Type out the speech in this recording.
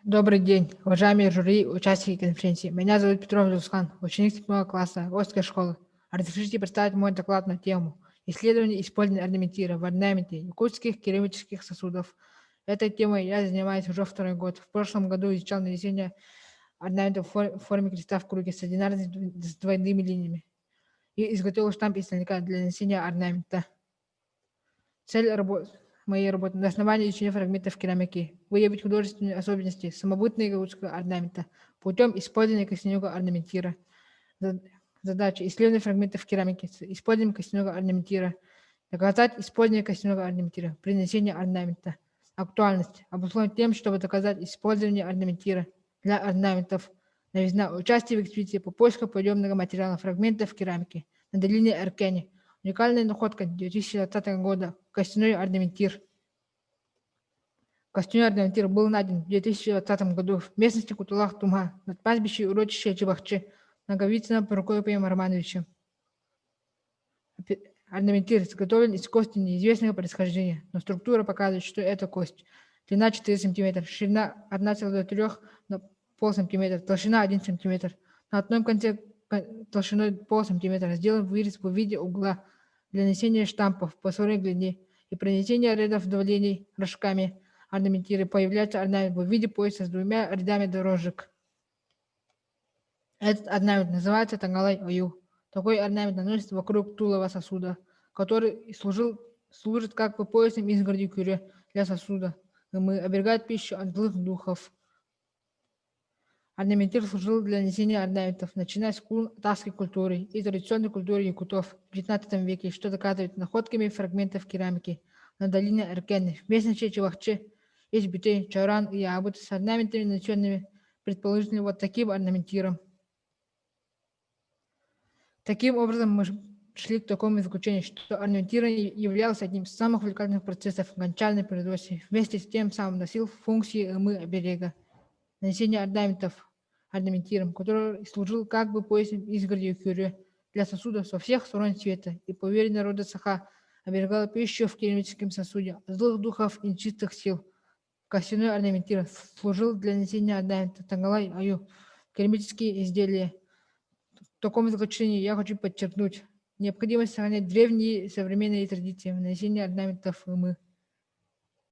Добрый день, уважаемые жюри, участники конференции. Меня зовут Петров Лусхан, ученик 7 класса Остской школы. Разрешите представить мой доклад на тему «Исследование использования орнаментира в орнаменте якутских керамических сосудов». Этой темой я занимаюсь уже второй год. В прошлом году изучал нанесение орнамента в форме креста в круге с одинарными с двойными линиями и изготовил штамп из стальника для нанесения орнамента. Цель моей работы на основании изучения фрагментов керамики выявить художественные особенности самобытного якутского орнамента путем использования костяного орнаментира. Задача исследования фрагментов керамики с использованием костяного орнаментира. Доказать использование костяного орнаментира при нанесении орнамента. Актуальность обусловлена тем, чтобы доказать использование орнаментира для орнаментов. Новизна участие в экспедиции по поиску подъемного материала фрагментов керамики на долине Эркени. Уникальная находка 2020 года – костяной орнаментир. Костяной орнаментир был найден в 2020 году в местности Кутулах-Тумха, над пастбищем урочища Чебахче, Наговицына Прокопием Романовичем. Орнаментир изготовлен из кости неизвестного происхождения, но структура показывает, что это кость. Длина 4 см, ширина 1,3 на пол сантиметра, толщина 1 см. На одном конце толщиной пол сантиметра сделан вырез в виде угла для нанесения штампов по своей длине и пронесения рядов давлений рожками. Орнаментиры появляется орнамент в виде пояса с двумя рядами дорожек. Этот орнамент называется тангалай-ою. Такой орнамент наносится вокруг тулова сосуда, который служит как бы поясом изгороди кюре для сосуда. Мы оберегает пищу от злых духов. Орнаментир служил для нанесения орнаментов, начиная с татарской культуры и традиционной культуры якутов в XIX веке, что доказывает находками фрагментов керамики на долине Эркени. В местности Чевахче есть битей, чаран и абут с орнаментами, нанесенными предположительно вот таким орнаментиром. Таким образом, мы шли к такому заключению, что орнаментирование являлось одним из самых увлекательных процессов в гончарном производстве, вместе с тем самым носил функции оберега. Нанесение орнаментов орнаментиром, который служил как бы поясом изгородью кюре для сосудов со всех сторон света и по вере народа Саха оберегала пищу в керамическом сосуде от злых духов и нечистых сил. Костяной орнаментир служил для нанесения орнамента тангалай-аю, керамические изделия. В таком заключении я хочу подчеркнуть необходимость сохранять древние и современные традиции в нанесении орнаментов